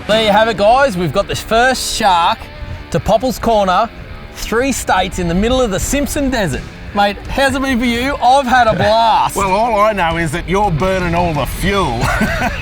There you have it, guys. We've got the first shark to Popple's Corner, 3 states in the middle of the Simpson Desert. Mate, how's it been for you? I've had a blast. Well, all I know is that you're burning all the fuel.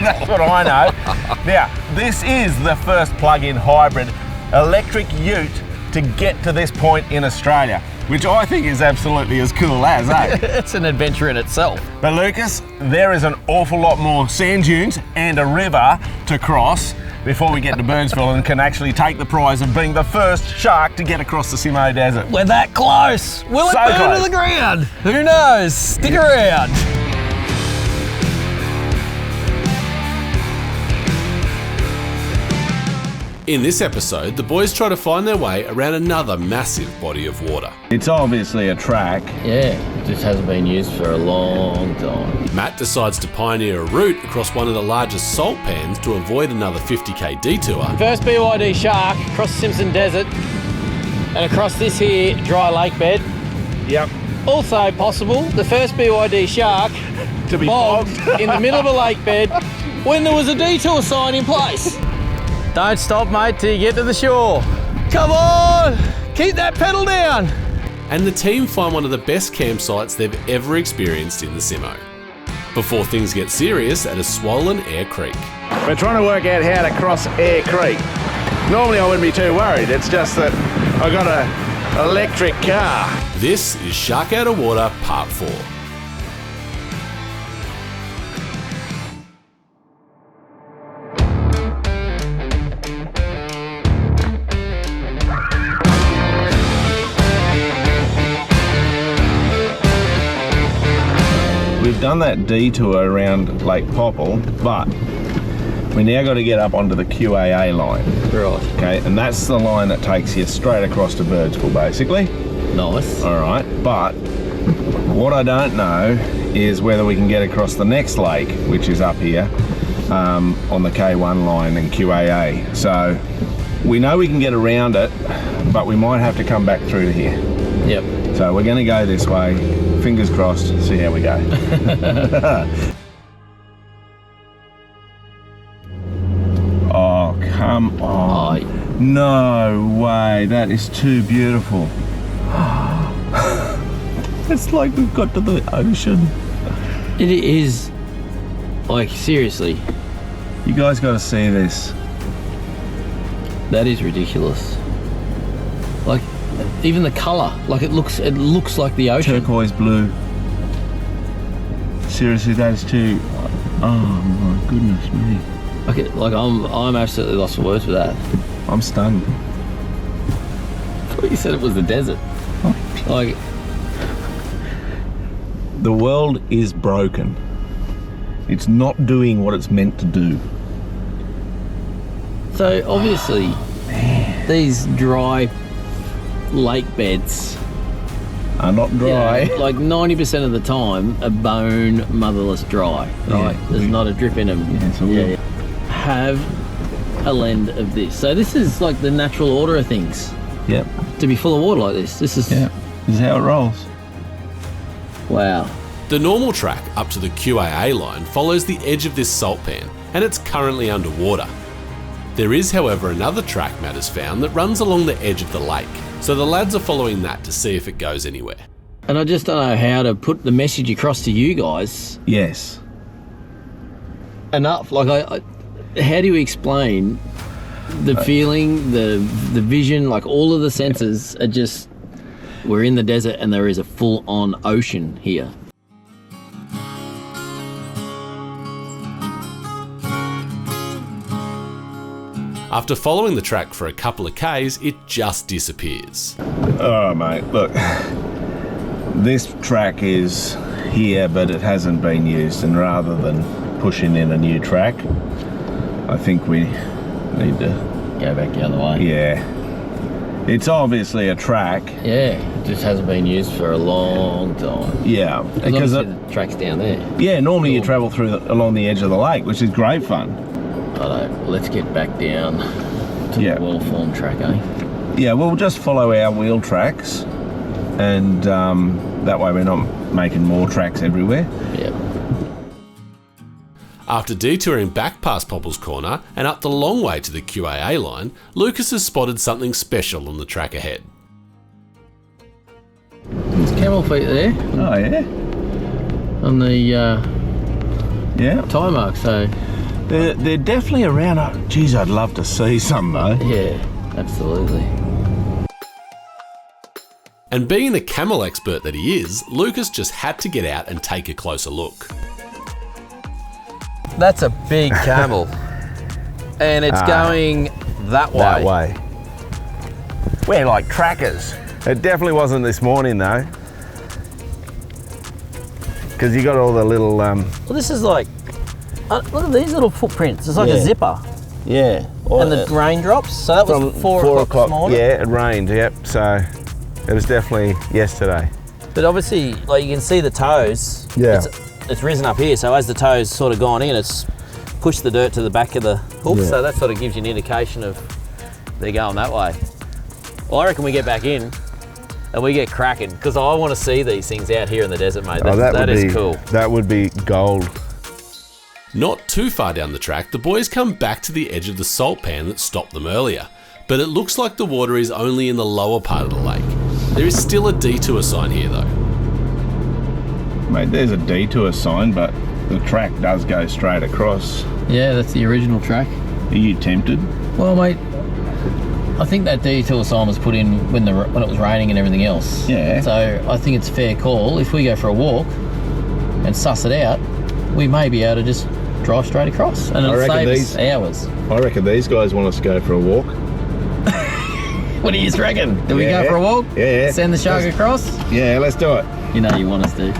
That's what I know. Now, this is the first plug-in hybrid electric ute to get to this point in Australia, which I think is absolutely as cool as, eh? It's an adventure in itself. But Lucas, there is an awful lot more sand dunes and a river to cross before we get to Burnsville and can actually take the prize of being the first shark to get across the Simo Desert. We're that close. Will it So burn close. to the ground? Who knows? Stick around. In this episode, the boys try to find their way around another massive body of water. It's obviously a track. Yeah, it just hasn't been used for a long time. Matt decides to pioneer a route across one of the largest salt pans to avoid another 50k detour. First BYD Shark across the Simpson Desert and across this here dry lake bed. Yep. Also possible, the first BYD Shark To be bogged bogged. in the middle of a lake bed when there was a detour sign in place. Don't stop, mate, till you get to the shore. Come on, keep that pedal down. And the team find one of the best campsites they've ever experienced in the Simo. Before things get serious at a swollen Eyre Creek. We're trying to work out how to cross Eyre Creek. Normally I wouldn't be too worried, it's just that I got an electric car. This is Shark Out of Water Part 4. We've done that detour around Lake Popple, but we now got to get up onto the QAA line. Right. Okay, and that's the line that takes you straight across to Birdsville, basically. Nice. All right, but what I don't know is whether we can get across the next lake, which is up here, on the K1 line and QAA. So we know we can get around it, but we might have to come back through to here. Yep. So we're going to go this way. Fingers crossed, see how we go. Oh, come on. Oh, No way, that is too beautiful. It's like we've got to the ocean. it is, like, seriously, You guys got to see this. that is ridiculous. Like, even the colour, like it looks like the ocean. Turquoise blue. Seriously, that is too... Oh my goodness me. Like I'm absolutely lost for words with that. I'm stunned. I thought you said it was the desert. Like, The world is broken. It's not doing what it's meant to do. so obviously these dry lake beds Are not dry. you know, like 90% of the time are bone motherless dry, right? Yeah. There's not a drip in them. Yeah, so we'll- Have a lend of this. So this is like the natural order of things. Yep. To be full of water like this. This is Yeah. This is how it rolls. wow. The normal track up to the QAA line follows the edge of this salt pan, and it's currently underwater. There is, however, another track Matt has found that runs along the edge of the lake, so the lads are following that to see if it goes anywhere. And I just don't know how to put the message across to you guys Yes. enough. Like, how do you explain the feeling, the vision, like all of the senses are just, we're in the desert and there is a full-on ocean here. After following the track for a couple of Ks, it just disappears. Oh, mate, look. This track is here, but it hasn't been used, and rather than pushing in a new track, I think we need to... Go back the other way. Yeah. It's obviously a track. Yeah, it just hasn't been used for a long time. Yeah. Because the track's down there. Yeah, normally you travel through along the edge of the lake, which is great fun. Righto, let's get back down to Yeah. the well-formed track, eh? Yeah, we'll just follow our wheel tracks, and that way we're not making more tracks everywhere. Yep. After detouring back past Popple's Corner and up the long way to the QAA line, Lucas has spotted something special on the track ahead. There's camel feet there Oh yeah. on the Yeah. tyre mark, so They're definitely around. Geez, I'd love to see some though. yeah, absolutely. And being the camel expert that he is, Lucas just had to get out and take a closer look. That's a big camel. And it's going that way. That way. We're like trackers. It definitely wasn't this morning though. Because you got all the little, Well, this is like, look at these little footprints. It's like Yeah. a zipper. yeah. And the raindrops. So that was 4 o'clock this morning. Yeah, it rained, yep. So it was definitely yesterday. But obviously, like you can see the toes. Yeah. It's risen up here. So as the toes sort of gone in, it's pushed the dirt to the back of the hoof. Yeah. So that sort of gives you an indication of they're going that way. Well, I reckon we get back in and we get cracking because I want to see these things out here in the desert, mate. That is cool. That would be gold. Not too far down the track, the boys come back to the edge of the salt pan that stopped them earlier, but it looks like the water is only in the lower part of the lake. There is still a detour sign here though. Mate, there's a detour sign, but the track does go straight across. Yeah, that's the original track. Are you tempted? Well, mate, I think that detour sign was put in when it was raining and everything else. Yeah. So I think it's a fair call. If we go for a walk and suss it out, we may be able to just drive straight across, and it'll save us hours. I reckon these guys want us to go for a walk. What do you reckon? Do we Yeah. go for a walk? Yeah. Send the shark across? Yeah, let's do it. You know you want us to.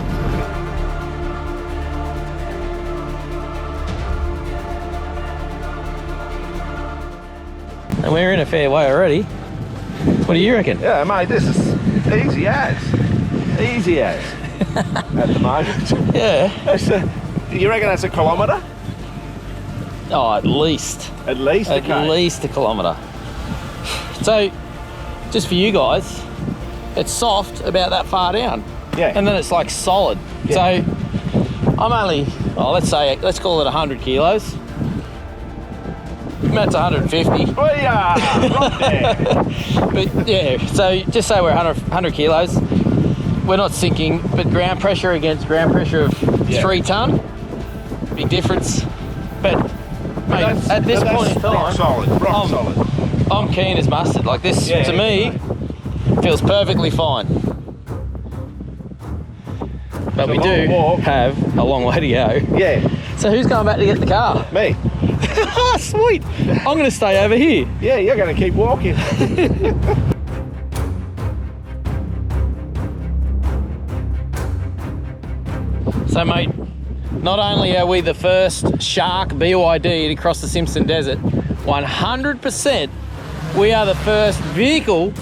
And we're in a fair way already. What do you reckon? Yeah, mate, this is easy as. Easy as. At the moment. Yeah. You reckon that's a kilometre? Oh, at least. At least a At K. least a kilometre. So, just for you guys, it's soft about that far down. Yeah. And then it's like solid. Yeah. So, I'm only, let's call it 100 kilos. That's 150. Oh yeah, right there. But yeah, so just say we're 100 kilos. We're not sinking, but ground pressure against ground pressure of 3 tonne, big difference. But mate, at this point in time, rock solid, solid. I'm keen as mustard. Like this, Yeah, to me, feels perfectly fine. But we do walk. have a long way to go. Yeah, So who's going back to get the car? me. Sweet. I'm going to stay over here. Yeah, you're going to keep walking. So mate, not only are we the first Shark BYD to cross the Simpson Desert, 100% we are the first vehicle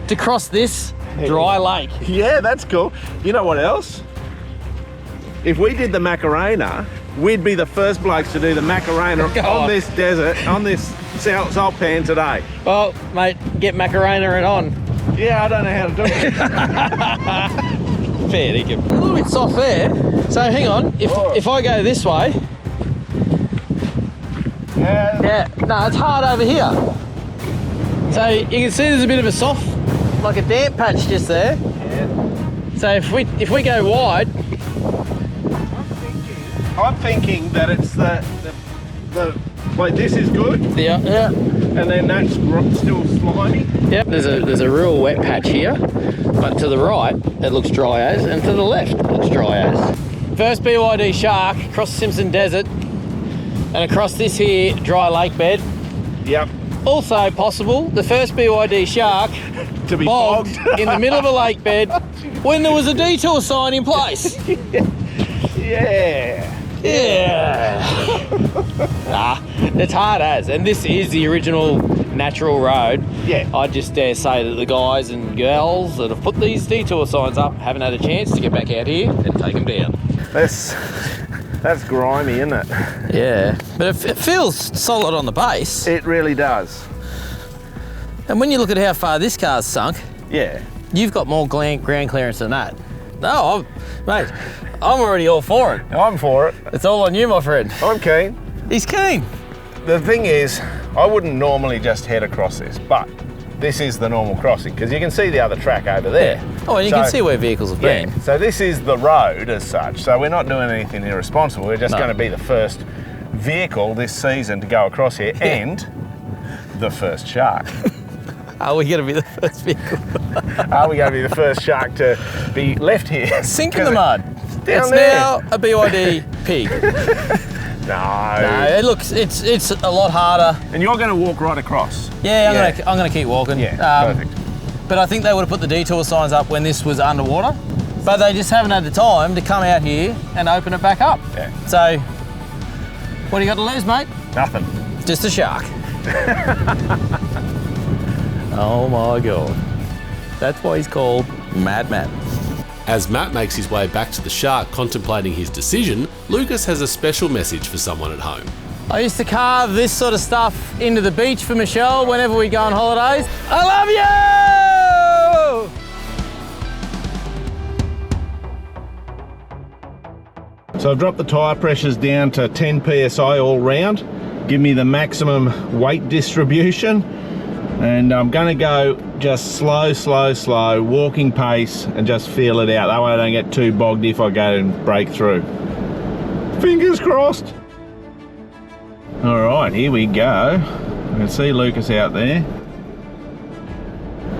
to cross this dry lake. Yeah, that's cool. You know what else? If we did the Macarena, we'd be the first blokes to do the Macarena on this desert, on this salt pan today. Well, mate, get Macarena it on. Yeah, I don't know how to do it. Fair dinkum. A little bit soft there. So hang on, if I go this way, Yeah. no, it's hard over here. So you can see there's a bit of a soft, like a damp patch just there. Yeah. So if we go wide, I'm thinking that it's the like this is good, yeah, and then that's still slimy. yep. There's a real wet patch here, but to the right it looks dry as, and to the left it looks dry as. First BYD Shark across the Simpson Desert, and across this here dry lake bed. Yep. Also possible, the first BYD Shark To be bogged bogged. in the middle of a lake bed when there was a detour sign in place. Yeah. Yeah. Nah, it's hard as, and this is the original natural road. Yeah. I just dare say that the guys and girls that have put these detour signs up haven't had a chance to get back out here and take them down. That's grimy, isn't it? Yeah, but it feels solid on the base. It really does. And when you look at how far this car's sunk, Yeah. you've got more ground clearance than that. No, mate, I'm already all for it. I'm for it. It's all on you, my friend. I'm keen. He's keen. The thing is, I wouldn't normally just head across this, but this is the normal crossing because you can see the other track over there. Yeah. Oh, and you can see where vehicles have been. Yeah, so this is the road as such. So we're not doing anything irresponsible. We're just going to be the first vehicle this season to go across here and the first shark. Are we going to be the first vehicle? Are we going to be the first shark to be left here? Sink in the mud. Down it's there. now a BYD pig. No. It looks, it's a lot harder. And you're going to walk right across. Yeah, I'm gonna keep walking. Yeah, perfect. But I think they would have put the detour signs up when this was underwater, but they just haven't had the time to come out here and open it back up. Yeah. So, what do you got to lose, mate? Nothing. Just a shark. Oh my God. That's why he's called Mad Matt. As Matt makes his way back to the shark contemplating his decision, Lucas has a special message for someone at home. I used to carve this sort of stuff into the beach for Michelle whenever we go on holidays. I love you! So I've dropped the tyre pressures down to 10 psi all round. Give me the maximum weight distribution. And I'm gonna go just slow, walking pace and just feel it out. That way I don't get too bogged if I go and break through. Fingers crossed. All right, here we go. I can see Lucas out there.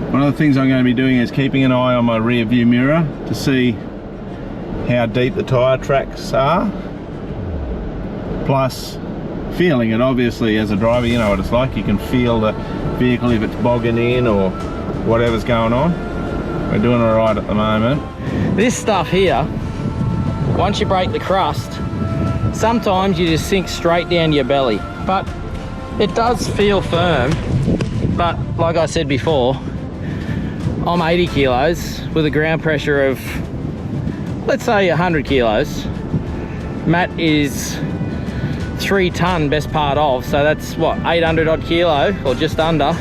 One of the things I'm going to be doing is keeping an eye on my rear view mirror to see how deep the tyre tracks are. Plus, feeling it, obviously, as a driver, you know what it's like. You can feel the vehicle if it's bogging in or whatever's going on. We're doing all right at the moment. This stuff here, once you break the crust, sometimes you just sink straight down your belly, but it does feel firm. But like I said before, I'm 80 kilos with a ground pressure of, let's say 100 kilos. Matt is 3 ton best part of, so that's what, 800 odd kilo or just under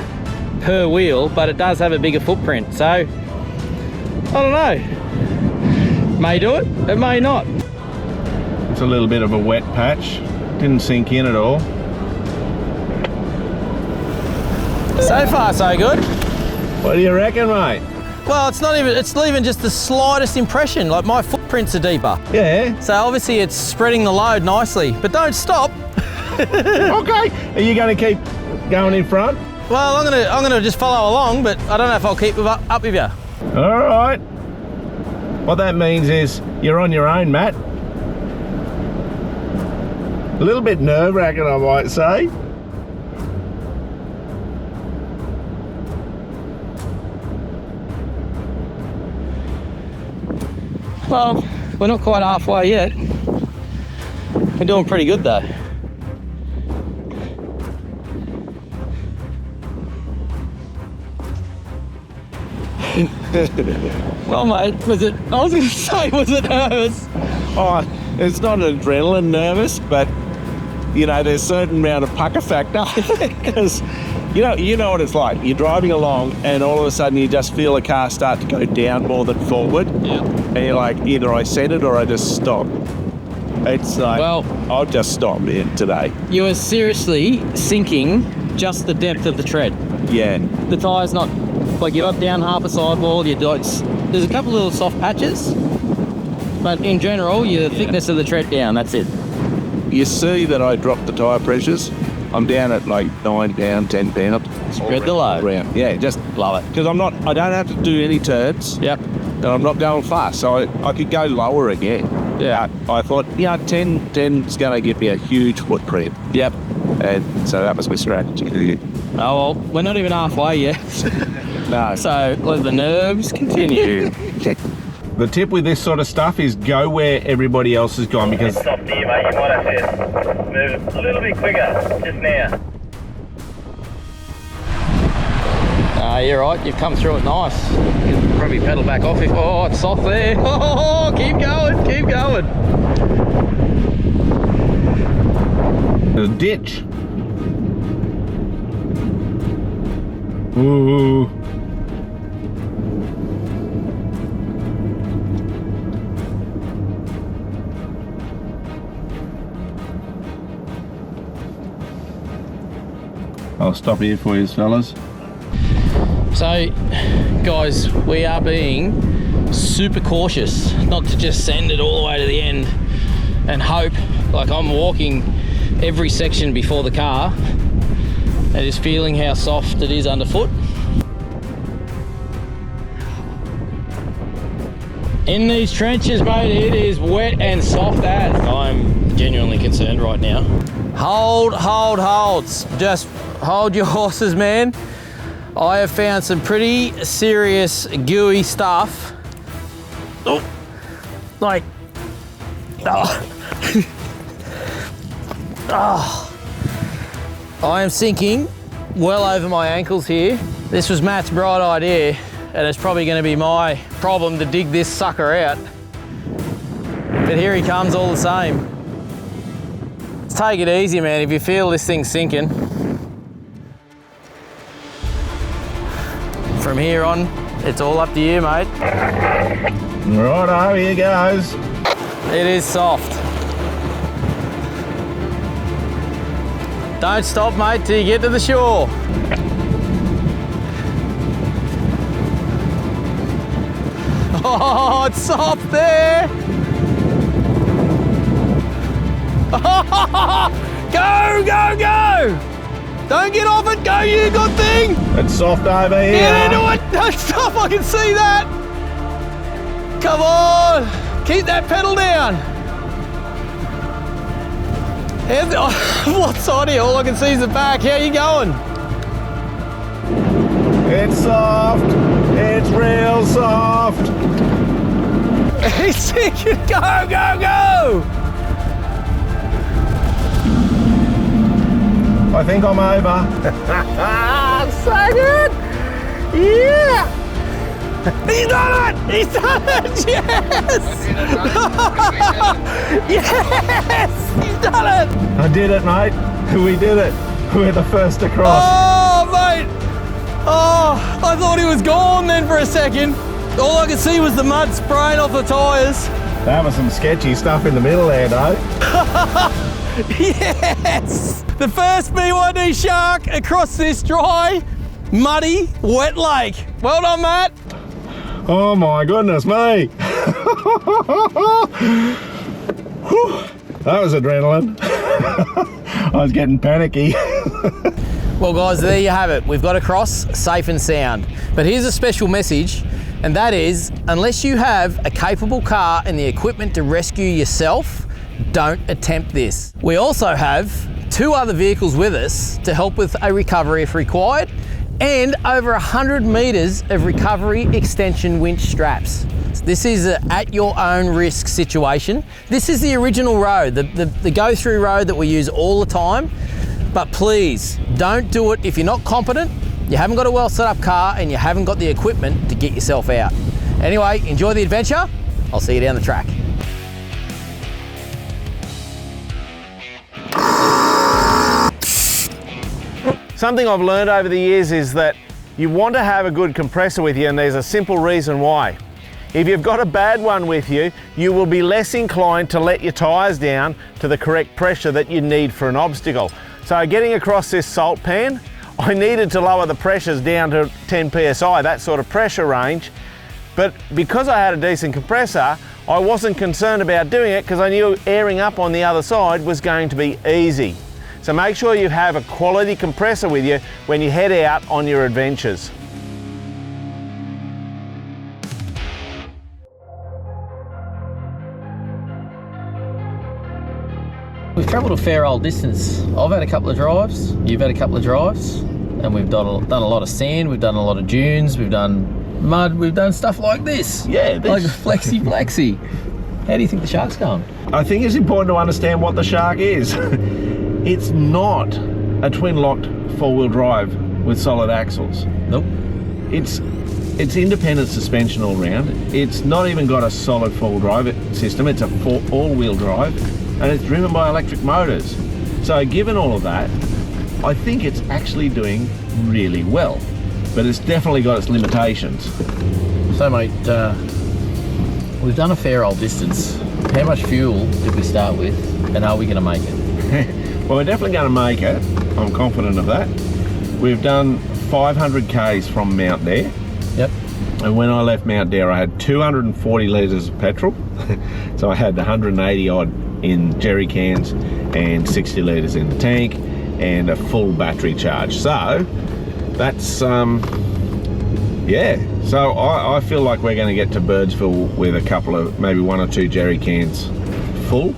per wheel, but it does have a bigger footprint. So I don't know, may do it, it may not. It's a little bit of a wet patch. Didn't sink in at all. So far, so good. What do you reckon, mate? Well, it's not even just the slightest impression. Like, my footprints are deeper. Yeah. So obviously it's spreading the load nicely, but don't stop. Okay. Are you going to keep going in front? Well, I'm gonna just follow along, but I don't know if I'll keep up with you. All right. What that means is you're on your own, Matt. A little bit nerve-wracking, I might say. Well, we're not quite halfway yet. We're doing pretty good though. Well, mate, was it nervous? Oh, it's not adrenaline nervous, but you know, there's a certain amount of pucker factor because you know what it's like. You're driving along and all of a sudden you just feel the car start to go down more than forward. Yeah. And you're like, either I set it or I just stop. It's like, Well, I'll just stop it today. you were seriously sinking just the depth of the tread. Yeah. The tyre's not, like, you're not down half a sidewall, there's a couple little soft patches, but in general, the thickness of the tread down, that's it. You see that I dropped the tyre pressures. I'm down at like 9 pound, 10 pound. Spread the load. Around. Yeah, just love it. Because I don't have to do any turns. Yep. And I'm not going fast, so I could go lower again. Yeah. I thought, 10 is going to give me a huge footprint. Yep. And so that was my strategy. Oh, well, we're not even halfway yet. No. So let the nerves continue. The tip with this sort of stuff is go where everybody else has gone because It's soft here, mate. You might have to move a little bit quicker just now. You're right, you've come through it nice. You can probably pedal back off if, oh, it's soft there. Oh, keep going, keep going. there's a ditch. Ooh. I'll stop here for you, fellas. So, guys, we are being super cautious not to just send it all the way to the end and hope. Like, I'm walking every section before the car and just feeling how soft it is underfoot. In these trenches, mate, it is wet and soft as. I'm genuinely concerned right now. Hold. Just hold your horses, man. I have found some pretty serious gooey stuff. Oh, like, oh. Oh. I am sinking well over my ankles here. This was Matt's bright idea, and it's probably going to be my problem to dig this sucker out. But here he comes all the same. Let's take it easy, man, if you feel this thing sinking. From here on, it's all up to you, mate. Righto, here goes. It is soft. Don't stop, mate, till you get to the shore. Oh, it's soft there. Go! Don't get off it, go you good thing! It's soft over here. Get into it! Don't stop, I can see that! Come on! Keep that pedal down! What's on here? All I can see is the back. How you going? It's soft. It's real soft. He's sinking! Go! I think I'm over. So good! Yeah! He's done it! Yes! Yes! He's done it! I did it, mate. We did it. We're the first across. Oh, mate! Oh, I thought he was gone then for a second. All I could see was the mud spraying off the tyres. That was some sketchy stuff in the middle there, though. Yes! The first BYD Shark across this dry, muddy, wet lake. Well done, Matt. Oh my goodness me. That was adrenaline. I was getting panicky. Well, guys, there you have it. We've got across safe and sound. But here's a special message, and that is, unless you have a capable car and the equipment to rescue yourself, don't attempt this. We also have 2 other vehicles with us to help with a recovery if required, and over 100 meters of recovery extension winch straps. So this is an at your own risk situation. This is the original road, the go-through road that we use all the time. But please, don't do it if you're not competent, you haven't got a well set up car, and you haven't got the equipment to get yourself out. Anyway, enjoy the adventure. I'll see you down the track. Something I've learned over the years is that you want to have a good compressor with you, and there's a simple reason why. If you've got a bad one with you, you will be less inclined to let your tyres down to the correct pressure that you need for an obstacle. So getting across this salt pan, I needed to lower the pressures down to 10 psi, that sort of pressure range. But because I had a decent compressor, I wasn't concerned about doing it because I knew airing up on the other side was going to be easy. So make sure you have a quality compressor with you when you head out on your adventures. We've travelled a fair old distance. I've had a couple of drives, you've had a couple of drives, and we've done a lot of sand, we've done a lot of dunes, we've done mud, we've done stuff like this. Yeah, like a flexi. How do you think the Shark's going? I think it's important to understand what the Shark is. It's not a twin-locked four-wheel drive with solid axles. Nope. It's independent suspension all round. It's not even got a solid four-wheel drive system. It's a all-wheel drive, and it's driven by electric motors. So given all of that, I think it's actually doing really well, but it's definitely got its limitations. So mate, we've done a fair old distance. How much fuel did we start with, and are we going to make it? Well, we're definitely going to make it. I'm confident of that. we've done 500 Ks from Mount Dare. Yep. And when I left Mount Dare, I had 240 litres of petrol. So I had 180 odd in jerry cans and 60 litres in the tank and a full battery charge. So that's, yeah. So I feel like we're going to get to Birdsville with a couple of, maybe 1 or 2 jerry cans full.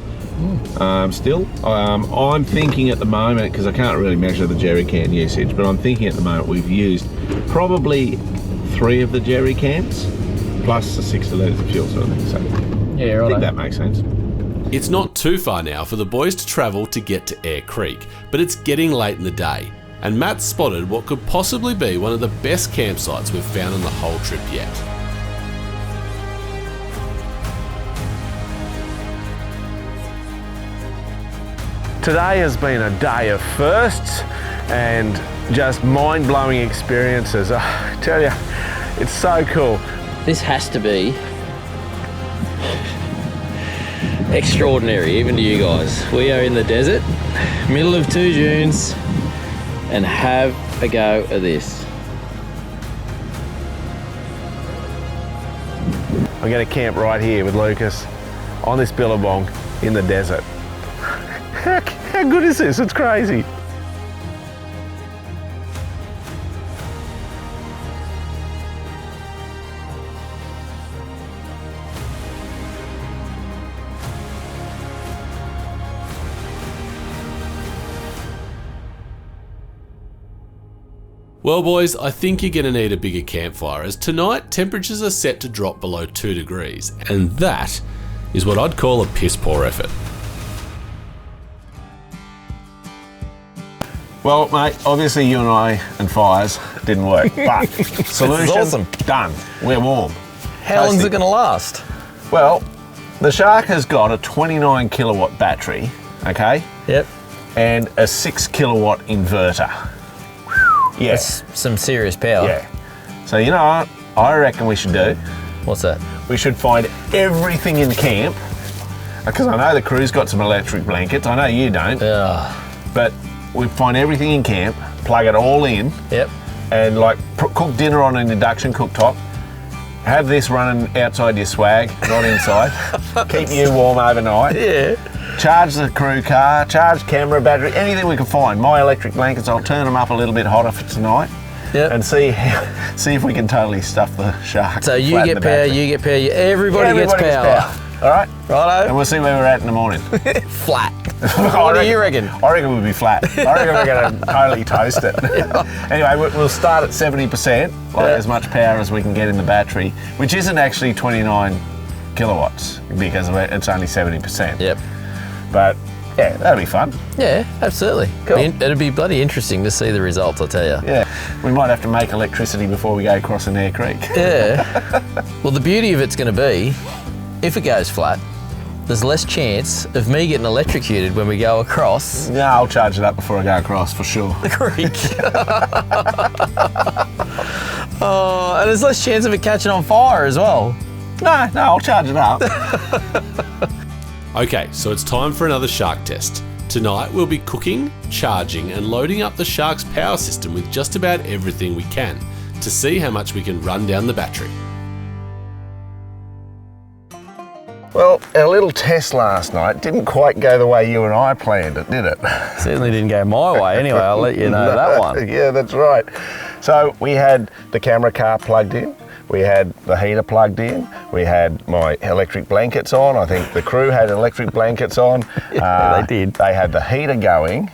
Still, I'm thinking at the moment, because I can't really measure the jerry can usage, but I'm thinking at the moment we've used probably 3 of the jerry cans plus the 60 litres of fuel sort of thing. So Yeah, right. I think that makes sense. It's not too far now for the boys to travel to get to Eyre Creek, but it's getting late in the day, and Matt spotted what could possibly be one of the best campsites we've found on the whole trip yet. Today has been a day of firsts and just mind-blowing experiences. I tell you, it's so cool. This has to be extraordinary, even to you guys. We are in the desert, middle of 2 Junes, and have a go at this. I'm going to camp right here with Lucas on this billabong in the desert. How good is this? It's crazy. Well boys, I think you're going to need a bigger campfire, as tonight temperatures are set to drop below 2 degrees, and that is what I'd call a piss poor effort. Well, mate, obviously you and I and fires didn't work, but solution awesome. done. We're warm. How long is it going to last? Well, the Shark has got a 29 kilowatt battery, okay, Yep. and a 6 kilowatt inverter. Yeah, That's some serious power. yeah. So you know what I reckon we should do? What's that? We should find everything in camp, because I know the crew's got some electric blankets. I know you don't, but we find everything in camp, plug it all in, Yep. and like cook dinner on an induction cooktop. Have this running outside your swag, not inside. Keep you warm overnight. Yeah. Charge the crew car, charge camera, battery, anything we can find. My electric blankets, I'll turn them up a little bit hotter for tonight. Yep. And see if we can totally stuff the Shark. So you flatten get the power, battery. you get power, everybody gets power. All right? Righto. And we'll see where we're at in the morning. Flat. What do you reckon? I reckon we'll be flat. I reckon we're going to totally toast it. Anyway, we'll start at 70%, like as much power as we can get in the battery, which isn't actually 29 kilowatts because it's only 70%. Yep. But yeah, that'll be fun. Yeah, absolutely. Cool. It'd be bloody interesting to see the results, I'll tell you. Yeah, we might have to make electricity before we go across an Eyre Creek. Yeah. Well, the beauty of it's going to be, if it goes flat, there's less chance of me getting electrocuted when we go across No, I'll charge it up before I go across for sure. the creek. Oh, and there's less chance of it catching on fire as well. No, I'll charge it up. Okay, so it's time for another Shark test. Tonight we'll be cooking, charging and loading up the Shark's power system with just about everything we can to see how much we can run down the battery. Well, our little test last night didn't quite go the way you and I planned it, did it? Certainly didn't go my way anyway, I'll let you know that one. Yeah, that's right. So we had the camera car plugged in, we had the heater plugged in, we had my electric blankets on. I think the crew had electric blankets on. Yeah, they did. They had the heater going,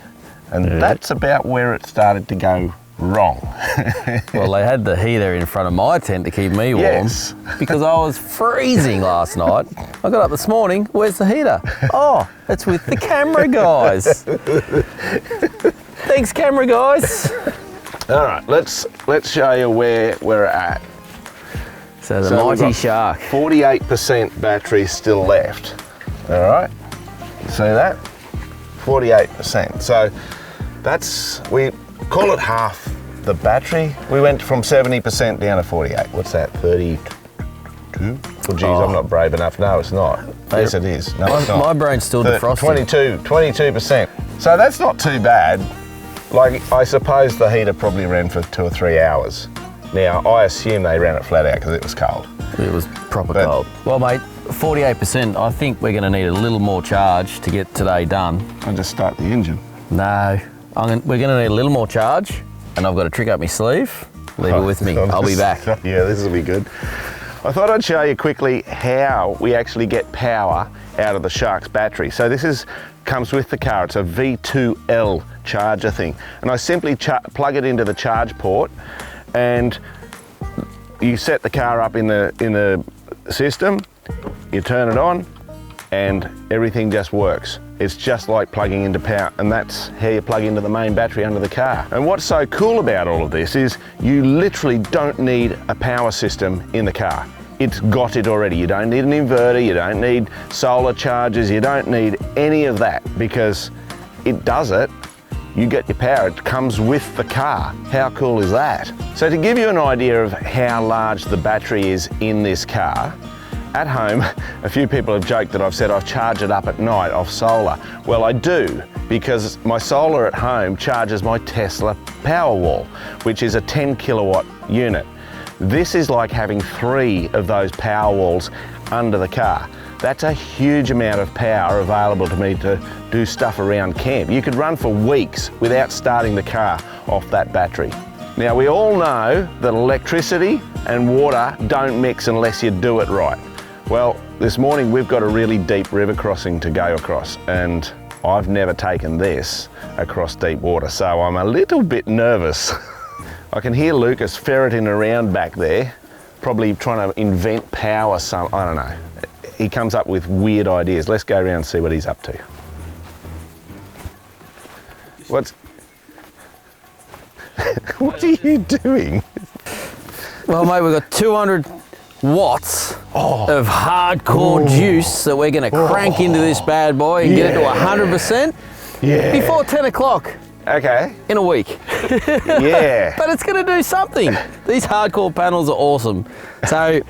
and that's about where it started to go wrong. Well, they had the heater in front of my tent to keep me warm Yes. because I was freezing last night. I got up this morning, where's the heater? Oh, it's with the camera guys. Thanks, camera guys. All right, let's show you where we're at. So the So we've mighty got Shark. 48% battery still left. All right, see that? 48%. So we call it half the battery. We went from 70% down to 48. What's that? 32? Well, geez, I'm not brave enough. No, it's not. Yes, it is. No, it's not. My brain's still defrosting. 22%. So that's not too bad. Like, I suppose the heater probably ran for 2 or 3 hours. Now, I assume they ran it flat out because it was cold. It was proper cold. Well, mate, 48%. I think we're going to need a little more charge to get today done. I'll just start the engine. No, we're going to need a little more charge, and I've got a trick up my sleeve. Leave it with me. I'll be back. Yeah, this will be good. I thought I'd show you quickly how we actually get power out of the Shark's battery. So this comes with the car. It's a V2L charger thing. And I simply plug it into the charge port, and you set the car up in the system, you turn it on, and everything just works. It's just like plugging into power, and that's how you plug into the main battery under the car. And what's so cool about all of this is you literally don't need a power system in the car. It's got it already. You don't need an inverter, you don't need solar chargers, you don't need any of that, because it does it. You get your power, it comes with the car. How cool is that? So to give you an idea of how large the battery is in this car, at home, a few people have joked that I've said I charge it up at night off solar. Well, I do, because my solar at home charges my Tesla Powerwall, which is a 10 kilowatt unit. This is like having 3 of those Powerwalls under the car. That's a huge amount of power available to me to do stuff around camp. You could run for weeks without starting the car off that battery. Now, we all know that electricity and water don't mix unless you do it right. Well, this morning we've got a really deep river crossing to go across, and I've never taken this across deep water, so I'm a little bit nervous. I can hear Lucas ferreting around back there, probably trying to invent power I don't know. He comes up with weird ideas. Let's go around and see what he's up to. What are you doing? Well, mate, we've got 200 watts of hardcore juice that we're going to crank into this bad boy and get it to 100% before 10 o'clock. Okay. In a week. Yeah. But it's going to do something. These hardcore panels are awesome. So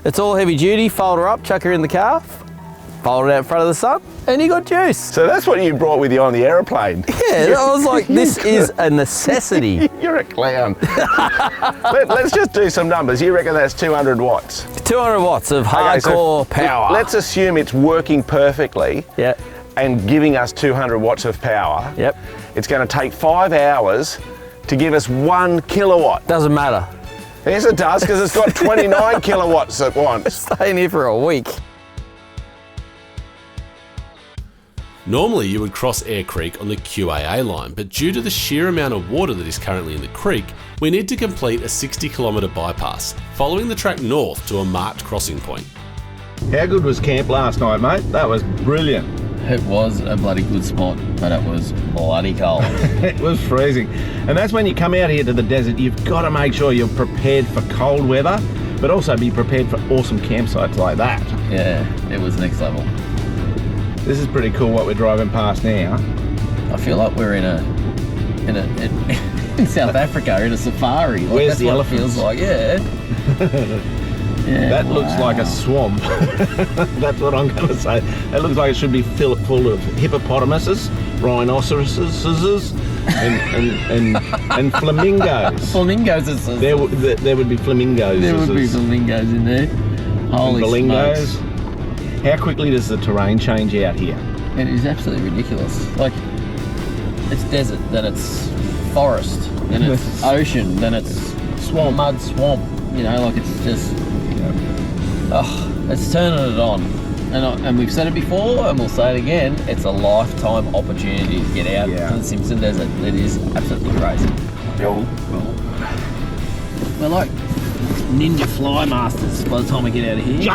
it's all heavy duty. Fold her up, chuck her in the car, fold it out in front of the sun, and you got juice. So that's what you brought with you on the aeroplane? Yeah, I was like, this is a necessity. You're a clown. Let's just do some numbers. You reckon that's 200 watts? 200 watts of hardcore power. Let's assume it's working perfectly. Yeah. And giving us 200 watts of power. Yep. It's going to take 5 hours to give us 1 kilowatt. Doesn't matter. Yes, it does, because it's got 29 kilowatts at once. Staying here for a week. Normally you would cross Eyre Creek on the QAA line, but due to the sheer amount of water that is currently in the creek, we need to complete a 60-kilometre bypass, following the track north to a marked crossing point. How good was camp last night, mate? That was brilliant. It was a bloody good spot, but it was bloody cold. It was freezing. And that's when you come out here to the desert, you've got to make sure you're prepared for cold weather, but also be prepared for awesome campsites like that. Yeah, it was next level. This is pretty cool what we're driving past now. I feel like we're in South Africa in a safari. Like, Where's that's the what elephants? It feels like, yeah. Yeah, that looks like a swamp. That's what I'm going to say. That looks like it should be full of hippopotamuses, rhinoceroses, and flamingos. Flamingos. There would be flamingos. There would be flamingos in there. Holy smokes. How quickly does the terrain change out here? It is absolutely ridiculous. Like, it's desert, then it's forest, then it's ocean, then it's swamp, mud swamp. You know, like it's just, it's turning it on. And we've said it before, and we'll say it again. It's a lifetime opportunity to get out to the Simpson Desert. It is absolutely crazy. We're like ninja fly masters by the time we get out of here.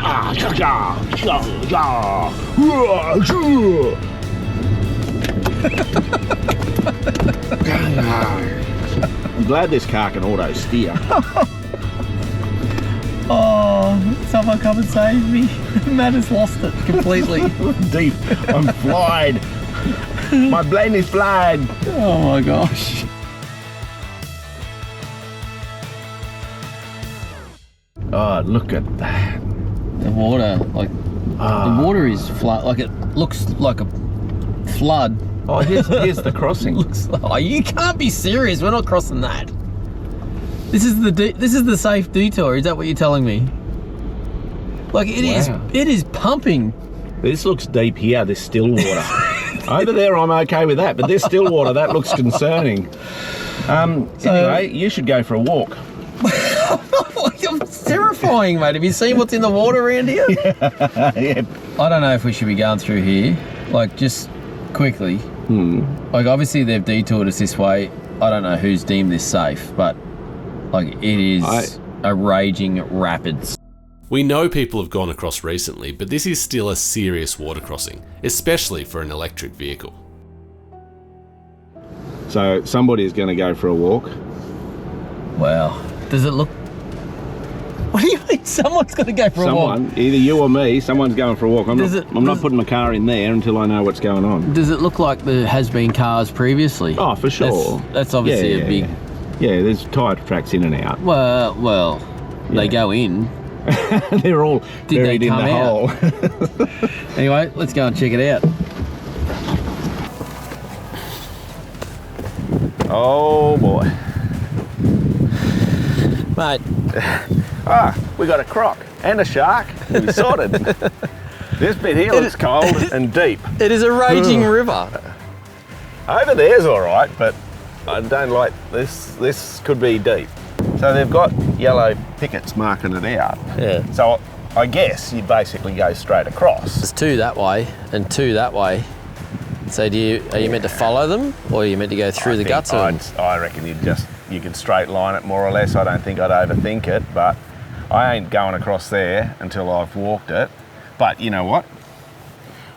I'm glad this car can auto steer. Oh, someone come and save me. Matt has lost it completely. Deep. I'm flying. My plane is flying. Oh my gosh. Oh, look at that. The water, like, the water is flood. Like, it looks like a flood Oh, here's the crossing. Oh, you can't be serious. We're not crossing that. This is the safe detour. Is that what you're telling me? Like it is pumping. This looks deep here. There's still water. Over there, I'm okay with that, but there's still water. That looks concerning. Anyway, you should go for a walk. It's terrifying, mate. Have you seen what's in the water around here? Yeah. I don't know if we should be going through here. Like, just quickly. Like, obviously they've detoured us this way. I don't know who's deemed this safe, but like it is a raging rapids. We know people have gone across recently, but this is still a serious water crossing, especially for an electric vehicle. So somebody's going to go for a walk. Wow. Does it look... What do you mean someone's going to go for a walk? Either you or me, someone's going for a walk. I'm not putting my car in there until I know what's going on. Does it look like there has been cars previously? Oh, for sure. That's obviously a big... Yeah, there's tyre tracks in and out. Well, they go in. They're all buried in the hole. Anyway, let's go and check it out. Oh boy. Mate. We got a croc and a shark. We sorted. This bit here looks cold and deep. It is a raging river. Over there's all right, but I don't like this. This could be deep. So they've got yellow pickets marking it out. Yeah. So I guess you basically go straight across. There's two that way and two that way. So are you meant to follow them, or are you meant to go through the guts of them? I reckon you can straight line it more or less. I don't think I'd overthink it, but I ain't going across there until I've walked it. But you know what?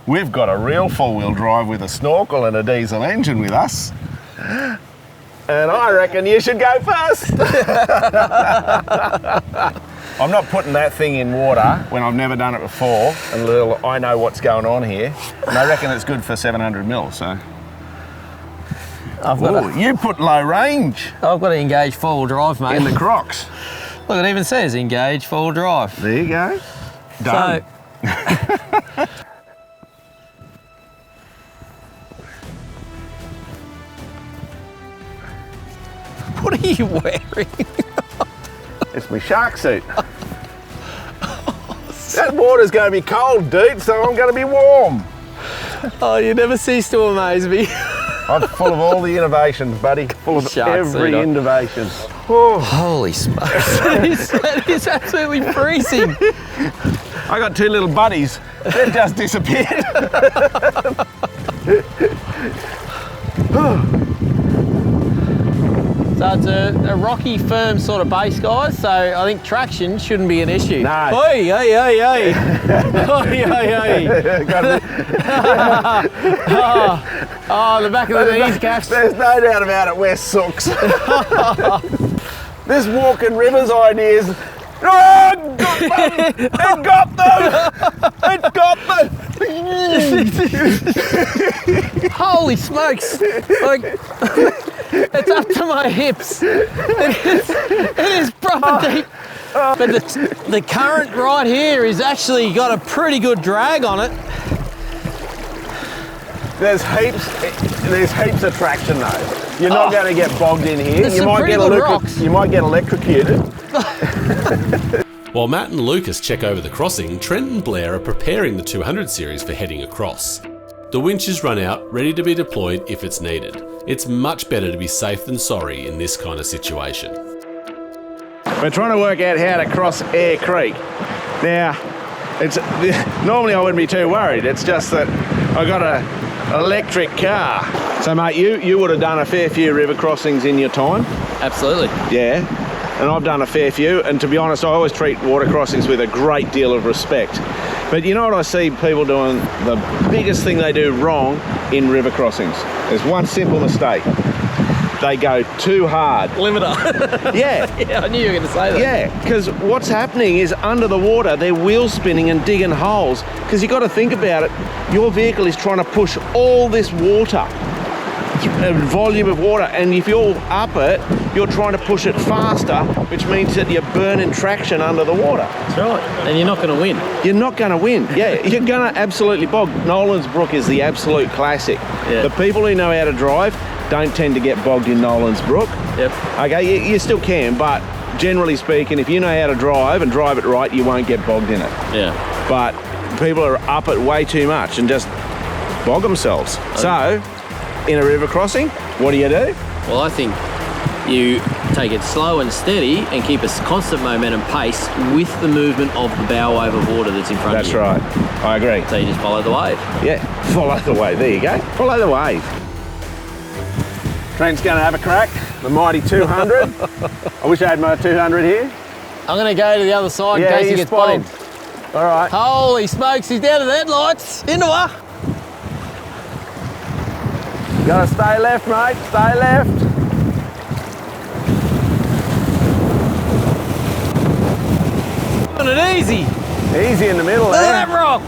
We've got a real four-wheel drive with a snorkel and a diesel engine with us. And I reckon you should go first. I'm not putting that thing in water when I've never done it before, and I know what's going on here. And I reckon it's good for 700 mil, so. You put low range. I've got to engage four-wheel drive, mate. In the Crocs. Look, it even says engage four-wheel drive. There you go. Done. So, what are you wearing? It's my shark suit. That water's going to be cold, dude, so I'm going to be warm. Oh, you never cease to amaze me. I'm full of all the innovations, buddy. Full of Shark every suit on. innovation. Oh. Holy smokes. that is absolutely freezing. I got two little buddies. They've just disappeared. So it's a rocky, firm sort of base, guys, so I think traction shouldn't be an issue. No. Hey, hey, hey, hey. Hey, hey, hey. Oh, the back of the knees, Cash. There's no doubt about it, we're sooks. This walking rivers ideas. Oh, it got them! It got them! Holy smokes! Like, it's up to my hips. It is proper deep. But the current right here is actually got a pretty good drag on it. There's heaps of traction though. You're not going to get bogged in here. You might get electrocuted. While Matt and Lucas check over the crossing, Trent and Blair are preparing the 200 series for heading across. The winch is run out, ready to be deployed if it's needed. It's much better to be safe than sorry in this kind of situation. We're trying to work out how to cross Eyre Creek. Now, normally I wouldn't be too worried. It's just that I got an electric car. So mate, you would have done a fair few river crossings in your time. Absolutely. Yeah, and I've done a fair few, and to be honest, I always treat water crossings with a great deal of respect. But you know what I see people doing? The biggest thing they do wrong in river crossings. There's one simple mistake. They go too hard. Limiter. Yeah. Yeah, I knew you were going to say that. Yeah, because what's happening is under the water, they're wheel spinning and digging holes. Because you've got to think about it, your vehicle is trying to push all this water volume of water, and if you're up it, you're trying to push it faster, which means that you're burning traction under the water. That's right. And you're not going to win. You're not going to win. Yeah, you're going to absolutely bog. Nolan's Brook is the absolute classic. Yeah. The people who know how to drive don't tend to get bogged in Nolan's Brook. Yep. Okay, you still can, but generally speaking, if you know how to drive and drive it right, you won't get bogged in it. Yeah. But people are up it way too much and just bog themselves. So, in a river crossing, what do? Well, I think you take it slow and steady and keep a constant momentum pace with the movement of the bow wave of water that's in front That's of you. right. I agree. So you just follow the wave. Yeah, follow the wave. There you go. Follow the wave. Trent's going to have a crack. The mighty 200. I wish I had my 200 here. I'm going to go to the other side in Yeah, case he you gets spot him. bogged. All right. Holy smokes, he's down to the headlights. Into her. Gotta stay left, mate. Stay left. Doing it easy. Easy in the middle Look at that there. rock.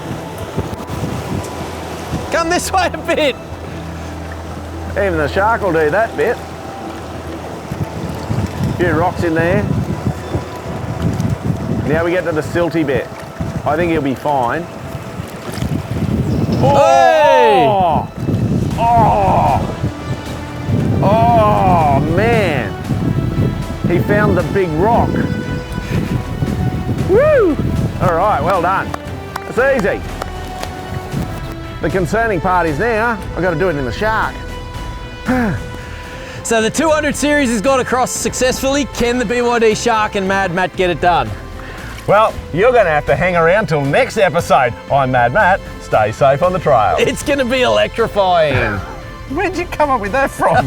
Come this way a bit. Even the shark will do that bit. Few rocks in there. Now we get to the silty bit. I think he'll be fine. Hey! Oh! Oh! Oh, man. He found the big rock. Woo! All right, well done. It's easy. The concerning part is now, I've got to do it in the shark. So the 200 series has got across successfully. Can the BYD Shark and Mad Matt get it done? Well, you're going to have to hang around till next episode. I'm Mad Matt. Stay safe on the trail. It's going to be electrifying. Where'd you come up with that from?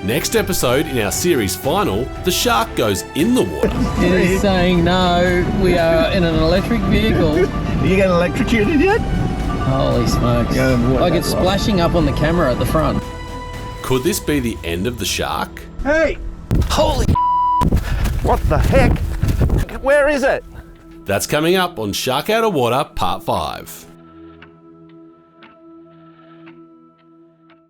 Next episode in our series final, the shark goes in the water. It is saying no, we are in an electric vehicle. Are you getting electrocuted yet? Holy smokes. Like it's splashing up on the camera at the front. Could this be the end of the shark? Hey, Holy. what the heck? Where is it? That's coming up on Shark Out of Water Part 5.